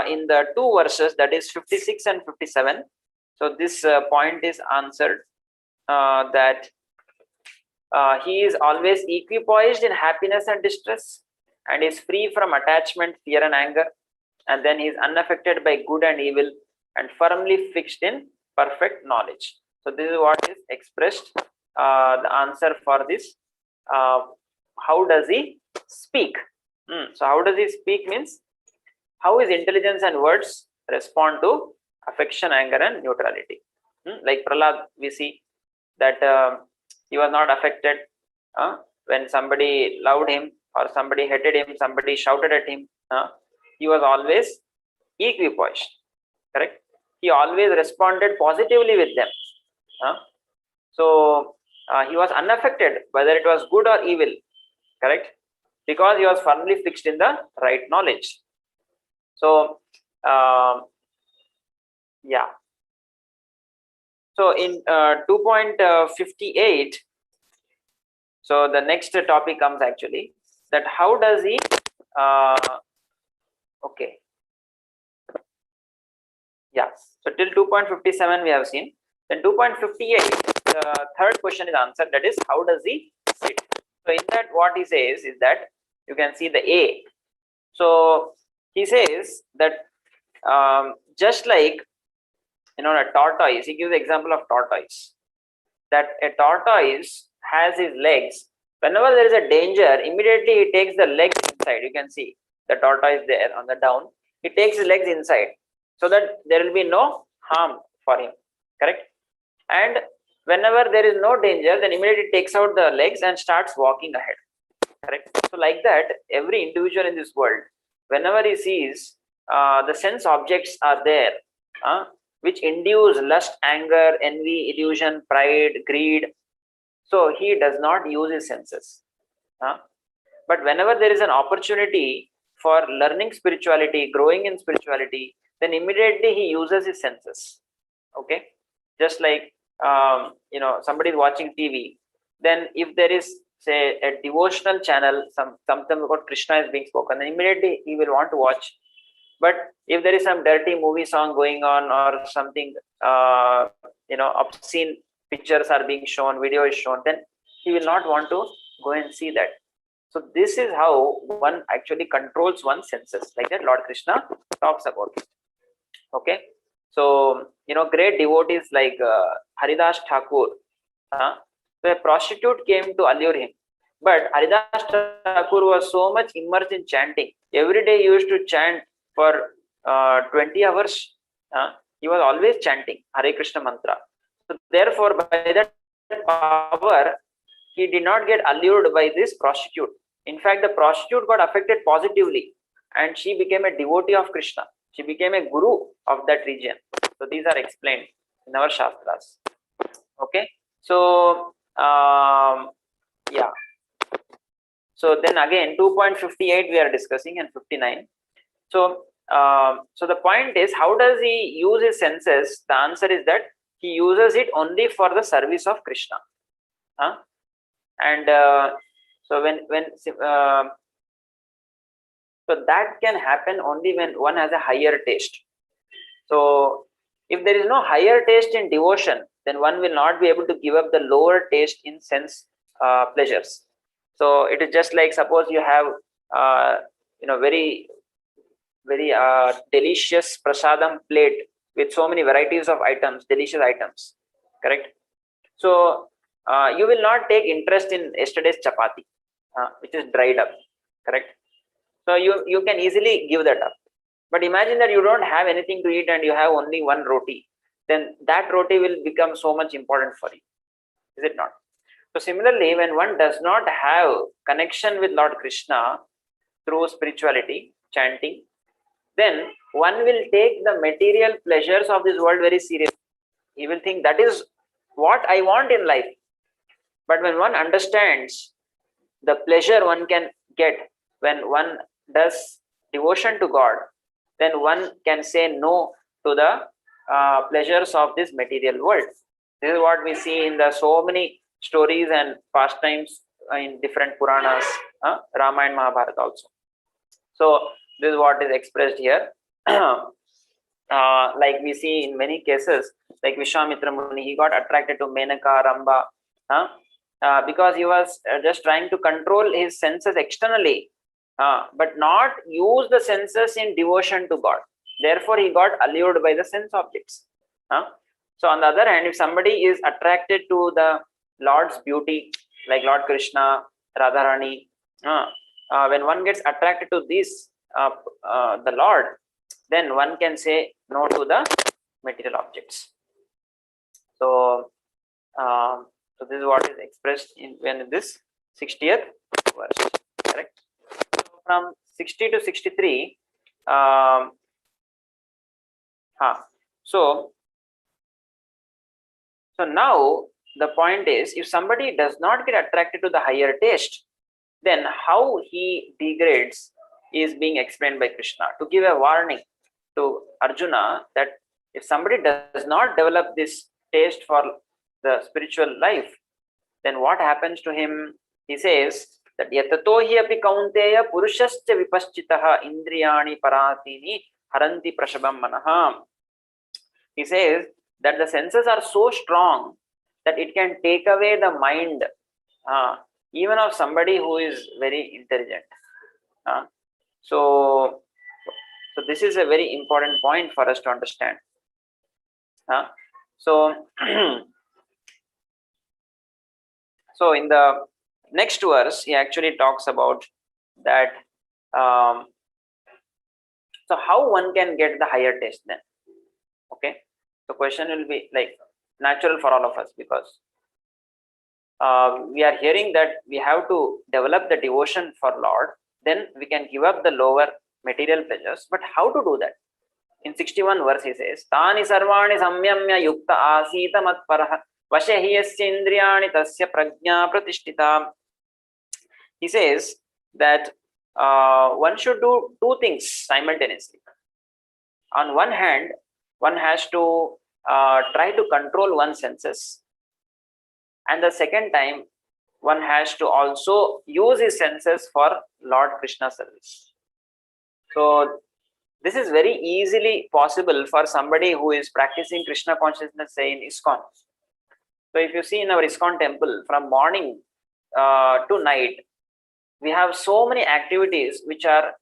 in the two verses, that is 56 and 57, so this point is answered that he is always equipoised in happiness and distress, and is free from attachment, fear, and anger, and then he is unaffected by good and evil, and firmly fixed in perfect knowledge. So this is what is expressed, the answer for this. How does he speak? So how does he speak means how his intelligence and words respond to affection, anger, and neutrality. Like Prahlad, we see that he was not affected when somebody loved him or somebody hated him, somebody shouted at him. He was always equipoised, correct? He always responded positively with them. So he was unaffected whether it was good or evil, correct? Because he was firmly fixed in the right knowledge. So yeah. So in 2.58, so the next topic comes actually that how does he okay, yeah, so till 2.57 we have seen. Then 2.58, the third question is answered, that is how does he sit. So in that what he says is that you can see the A. So he says that just like a tortoise, he gives the example of tortoise, that a tortoise has his legs. Whenever there is a danger, immediately he takes the legs inside. You can see the tortoise there on the down. He takes his legs inside so that there will be no harm for him, correct? And whenever there is no danger, then immediately takes out the legs and starts walking ahead, correct? So like that, every individual in this world, whenever he sees the sense objects are there, which induce lust, anger, envy, illusion, pride, greed, so he does not use his senses. But whenever there is an opportunity for learning spirituality, growing in spirituality, then immediately he uses his senses. Okay. Just like somebody is watching TV, then if there is, say, a devotional channel, something about Krishna is being spoken, then immediately he will want to watch. But if there is some dirty movie song going on or something, obscene pictures are being shown, video is shown, then he will not want to go and see that. So this is how one actually controls one's senses, like that Lord Krishna talks about it. Okay, so great devotees like Haridas Thakur, the prostitute came to allure him, but Haridas Thakur was so much immersed in chanting. Every day he used to chant for 20 hours. He was always chanting Hare Krishna mantra. So therefore, by that power, he did not get allured by this prostitute. In fact, the prostitute got affected positively, and she became a devotee of Krishna. She became a guru of that region. So these are explained in our Shastras. Okay, so yeah. So then again, 2.58 we are discussing and 59. So the point is, how does he use his senses? The answer is that he uses it only for the service of Krishna. And so so that can happen only when one has a higher taste. So if there is no higher taste in devotion, then one will not be able to give up the lower taste in sense pleasures. So it is just like, suppose you have very delicious prasadam plate with so many varieties of items, delicious items, correct? So you will not take interest in yesterday's chapati, which is dried up, correct? So you can easily give that up. But imagine that you don't have anything to eat and you have only one roti, then that roti will become so much important for you, is it not? So similarly, when one does not have connection with Lord Krishna through spirituality, chanting, then one will take the material pleasures of this world very seriously. He will think that is what I want in life. But when one understands the pleasure one can get when one does devotion to God, then one can say no to the pleasures of this material world. This is what we see in the so many stories and pastimes in different Puranas, Rama and Mahabharata also. So this is what is expressed here. Like we see in many cases, like Vishwamitra Muni, he got attracted to Menaka, Ramba, because he was just trying to control his senses externally, but not use the senses in devotion to God. Therefore, he got allured by the sense objects. So on the other hand, if somebody is attracted to the Lord's beauty, like Lord Krishna, Radharani, when one gets attracted to this, the Lord, then one can say no to the material objects. So, so this is what is expressed in this 60th verse, correct? So from 60 to 63, so now the point is, if somebody does not get attracted to the higher taste, then how he degrades is being explained by Krishna to give a warning to Arjuna that if somebody does not develop this taste for the spiritual life, then what happens to him? He says that yatato hi api kaunteya purushascha vipaschitaha indriyani paratini haranti prashabam manaha. He says that the senses are so strong that it can take away the mind, even of somebody who is very intelligent. So this is a very important point for us to understand. So in the next verse, he actually talks about that. So how one can get the higher taste then? Okay, the question will be like natural for all of us, because we are hearing that we have to develop the devotion for Lord, then we can give up the lower material pleasures. But how to do that? In 61 verse he says, Tani sarvani samyamya yukta asita matparaha vashe hi yasya indriyani tasya prajna pratishtita. He says that one should do two things simultaneously. On one hand, one has to try to control one's senses, and the second time one has to also use his senses for Lord Krishna service. So this is very easily possible for somebody who is practicing Krishna consciousness, say in ISKCON. So if you see in our ISKCON temple, from morning to night, we have so many activities which are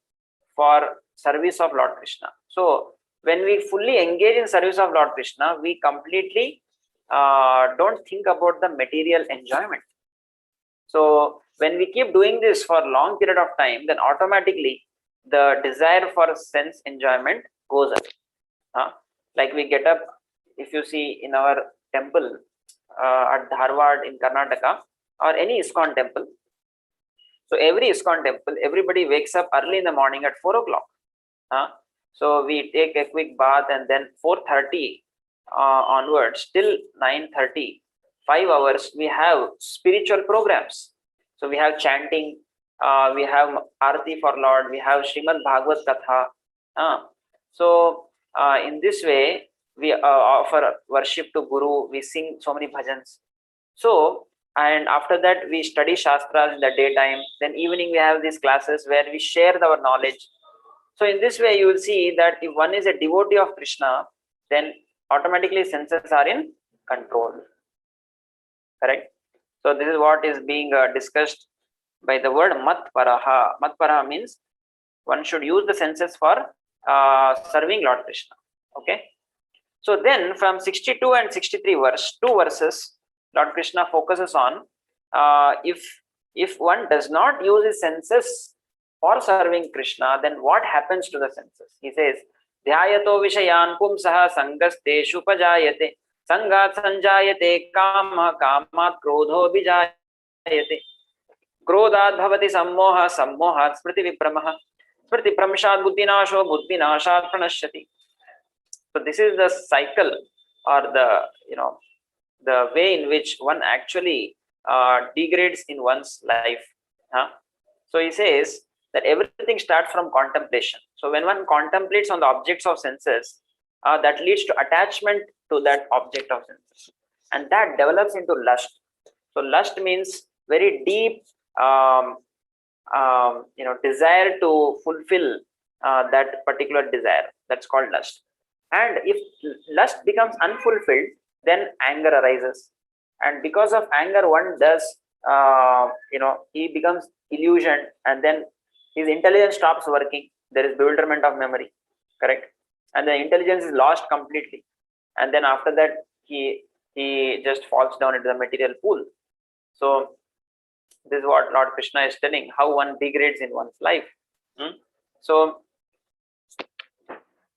for service of Lord Krishna. So when we fully engage in service of Lord Krishna, we completely don't think about the material enjoyment. So when we keep doing this for a long period of time, then automatically the desire for sense enjoyment goes up. Like we get up, if you see in our temple at Dharwad in Karnataka, or any ISKCON temple. So every ISKCON temple, everybody wakes up early in the morning at 4 o'clock. So we take a quick bath, and then 4:30 onwards till 9:30, 5 hours, we have spiritual programs. So we have chanting, we have Arati for Lord, we have Srimad Bhagavad Katha. So in this way, we offer worship to Guru, we sing so many bhajans. So, and after that, we study Shastras in the daytime. Then evening, we have these classes where we share our knowledge. So in this way, you will see that if one is a devotee of Krishna, then automatically senses are in control. Correct? So this is what is being discussed by the word matparaha. Matparaha means one should use the senses for serving Lord Krishna. Okay. So then from 62 and 63 two verses, Lord Krishna focuses on if one does not use his senses for serving Krishna, then what happens to the senses? He says, Dhyayato vishayan pumsaha sangasteshu pajayate sangat sanjayate kama kamat krodho bijayate krodhat bhavati sammoha sammohat smriti vipramaha smriti pramshat buddhinasho buddhinashat pranashyati. So this is the cycle, or the way in which one actually degrades in one's life. So he says that everything starts from contemplation. So when one contemplates on the objects of senses, that leads to attachment to that object of senses, and that develops into lust. So lust means very deep desire to fulfill that particular desire. That's called lust. And if lust becomes unfulfilled, then anger arises, and because of anger, one does he becomes illusioned, and then his intelligence stops working. There is bewilderment of memory, correct? And the intelligence is lost completely, and then after that he just falls down into the material pool. So this is what Lord Krishna is telling, how one degrades in one's life. So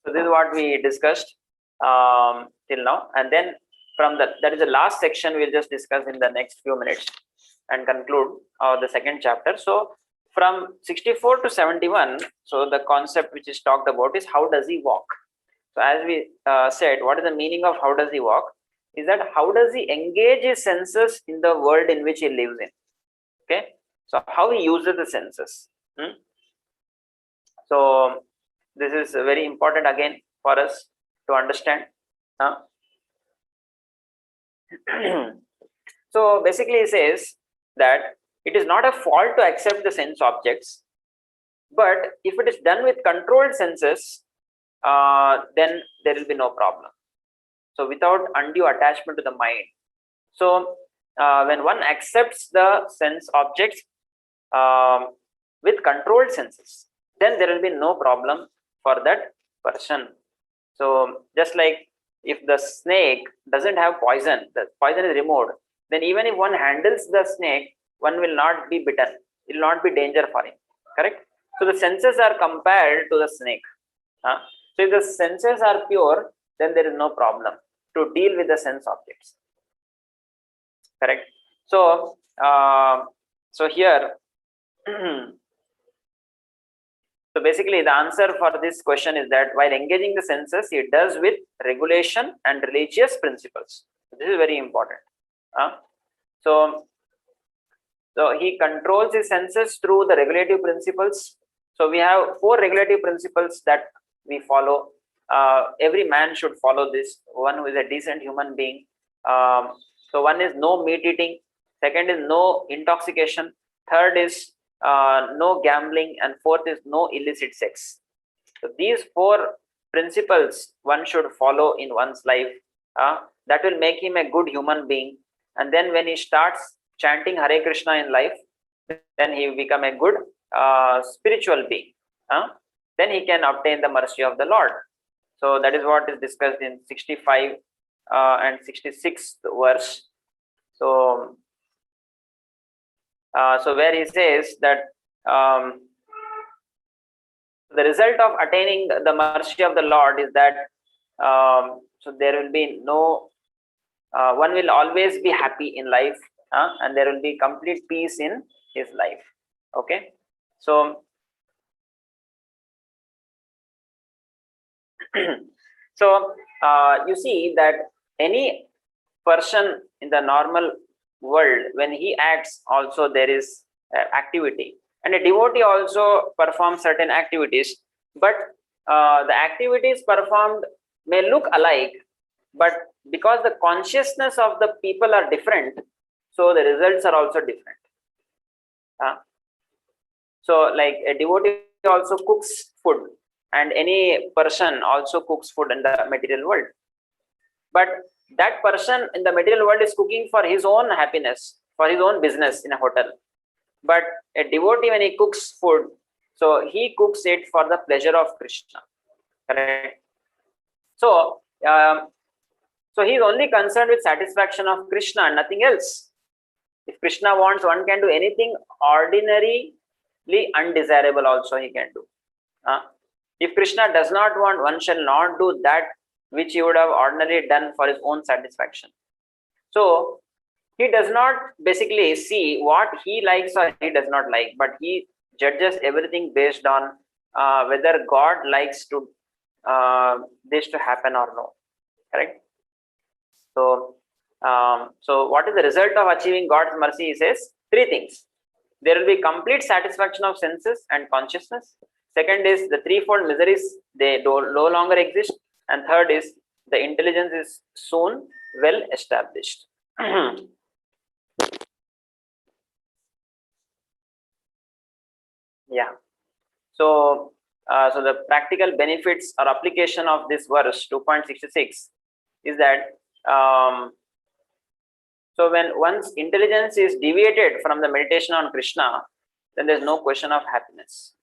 this is what we discussed till now, and then from that is the last section we'll just discuss in the next few minutes and conclude the second chapter. So from 64 to 71, so the concept which is talked about is how does he walk. So as we said, what is the meaning of how does he walk? Is that how does he engage his senses in the world in which he lives in? Okay, so how he uses the senses. So this is very important again for us to understand. So basically he says that it is not a fault to accept the sense objects, but if it is done with controlled senses, then there will be no problem. So without undue attachment to the mind. So when one accepts the sense objects with controlled senses, then there will be no problem for that person. So just like if the snake doesn't have poison, the poison is removed, then even if one handles the snake, one will not be bitten. It will not be danger for him. Correct? So the senses are compared to the snake. So if the senses are pure, then there is no problem to deal with the sense objects. Correct? So so here so basically the answer for this question is that while engaging the senses, he does with regulation and religious principles. This is very important. So he controls his senses through the regulative principles. So we have 4 regulative principles that we follow. every man should follow this. One who is a decent human being. So one is no meat eating, second is no intoxication, third is no gambling, and fourth is no illicit sex. So these four principles one should follow in one's life. That will make him a good human being. And then when he starts chanting Hare Krishna in life, then he will become a good spiritual being. Then he can obtain the mercy of the Lord. So that is what is discussed in 65 and 66th verse. So, where he says that the result of attaining the mercy of the Lord is that so there will be no one will always be happy in life, and there will be complete peace in his life. Okay, so so you see that any person in the normal world, when he acts, also there is activity, and a devotee also performs certain activities, but the activities performed may look alike, but because the consciousness of the people are different, so the results are also different. So like a devotee also cooks food, and any person also cooks food in the material world, but that person in the material world is cooking for his own happiness, for his own business in a hotel. But a devotee, when he cooks food, so he cooks it for the pleasure of Krishna. Correct? So so he is only concerned with satisfaction of Krishna and nothing else. If Krishna wants, one can do anything ordinarily undesirable also he can do. If Krishna does not want, one shall not do that which he would have ordinarily done for his own satisfaction. So he does not basically see what he likes or he does not like, but he judges everything based on whether God likes to this to happen or no. Correct? So so what is the result of achieving God's mercy? He says three things. There will be complete satisfaction of senses and consciousness. Second is the threefold miseries, they no longer exist. And third is the intelligence is soon well established. Yeah. So, so the practical benefits or application of this verse 2.66 is that so when one's intelligence is deviated from the meditation on Krishna, then there's no question of happiness.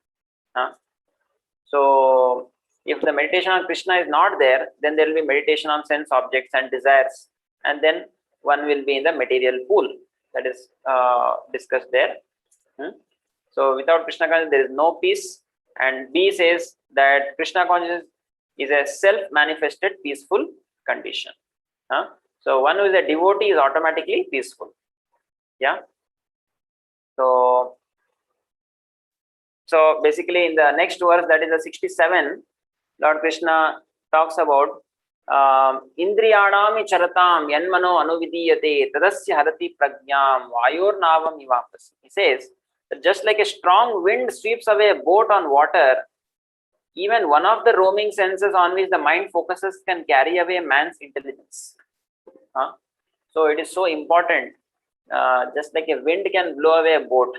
So if the meditation on Krishna is not there, then there will be meditation on sense objects and desires, and then one will be in the material pool that is discussed there. So without Krishna consciousness, there is no peace. And B says that Krishna consciousness is a self-manifested peaceful condition. So one who is a devotee is automatically peaceful. Yeah. So basically in the next verse, that is the 67, Lord Krishna talks about Indriyanami charatam yanmano anuvidiyate tadasya harati pragyam vayor navam ivapasi. He says that just like a strong wind sweeps away a boat on water, even one of the roaming senses on which the mind focuses can carry away a man's intelligence. So it is so important. Just like a wind can blow away a boat,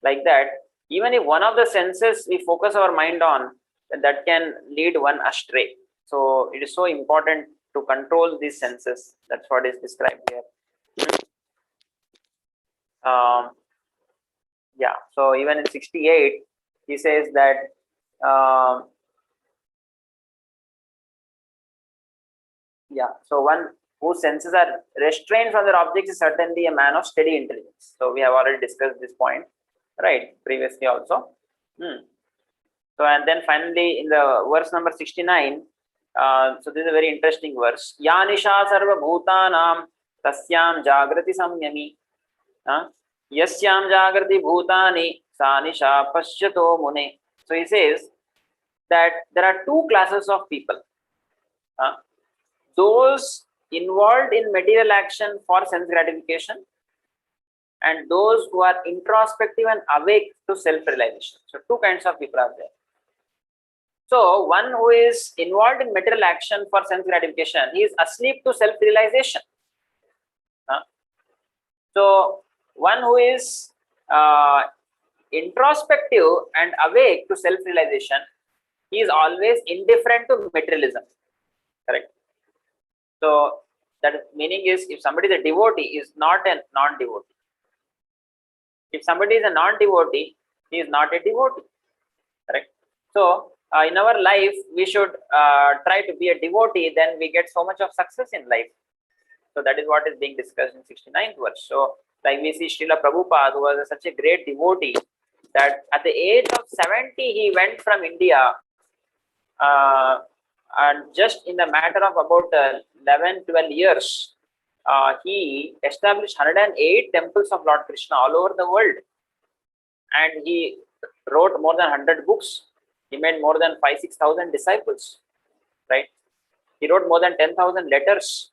like that, even if one of the senses we focus our mind on, that can lead one astray. So it is so important to control these senses. That's what is described here. Yeah. So even in 68, he says that yeah. So one whose senses are restrained from their objects is certainly a man of steady intelligence. So we have already discussed this point, right? Previously also. So and then finally in the verse number 69, so this is a very interesting verse. Yanisha sarva bhutanam tasyam jagrati samyami yasyam jagrati bhutani sanisha pashyato mune. So he says that there are two classes of people. Those involved in material action for sense gratification, and those who are introspective and awake to self-realization. So two kinds of people are there. So one who is involved in material action for sense gratification, he is asleep to self-realization. So one who is introspective and awake to self-realization, he is always indifferent to materialism. Correct. So that meaning is, if somebody is a devotee, is not a non-devotee. If somebody is a non-devotee, he is not a devotee. Correct. So in our life, we should try to be a devotee, then we get so much of success in life. So that is what is being discussed in 69th verse. So like we see Srila Prabhupada, who was such a great devotee, that at the age of 70, he went from India, and just in the matter of about 11-12 years, he established 108 temples of Lord Krishna all over the world. And he wrote more than 100 books. He made more than 5,000-6,000 disciples, right? He wrote more than 10,000 letters.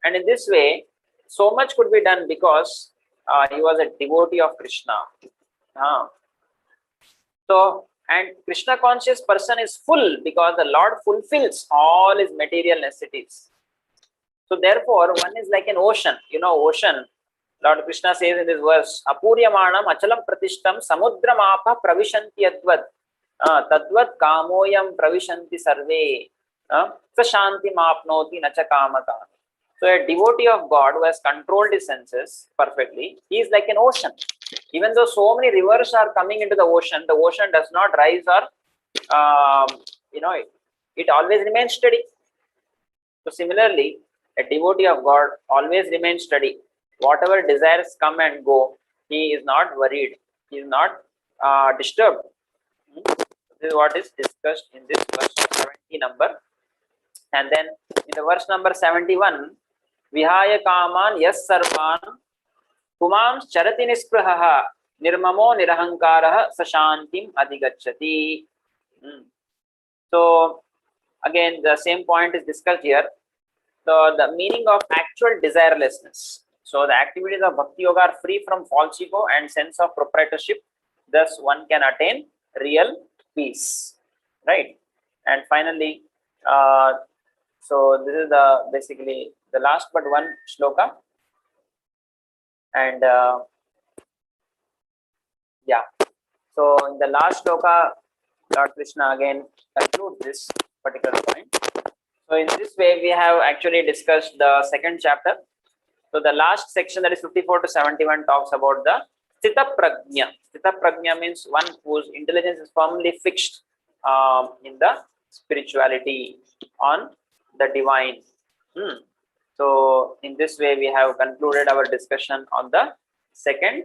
And in this way, so much could be done because he was a devotee of Krishna. So, and Krishna conscious person is full because the Lord fulfills all his material necessities. So therefore, one is like an ocean. You know, ocean. Lord Krishna says in this verse, Apuryamanam achalam pratishtam samudramapa pravishanti advad tadvad kamoyam pravishanti sarve sashanti mapnoti nacha kamaka. So a devotee of God who has controlled his senses perfectly, he is like an ocean. Even though so many rivers are coming into the ocean does not rise or, it always remains steady. So similarly, a devotee of God always remains steady. Whatever desires come and go, he is not worried. He is not disturbed. This is what is discussed in this verse 70 number. And then in the verse number 71, Vihaya kaman yas sarvan kumams charati nisprahaha nirmamo nirahankaraha sashantim adhigacchati. So again, the same point is discussed here. So the meaning of actual desirelessness. So the activities of Bhakti Yoga are free from false ego and sense of proprietorship. Thus one can attain real peace. Right? And finally, so this is the basically the last but one shloka. And yeah. So in the last shloka, Lord Krishna again concludes this particular point. So in this way, we have actually discussed the second chapter. So the last section, that is 54 to 71, talks about the Sthita Prajna. Sthita Prajna means one whose intelligence is firmly fixed in the spirituality, on the divine. So in this way, we have concluded our discussion on the second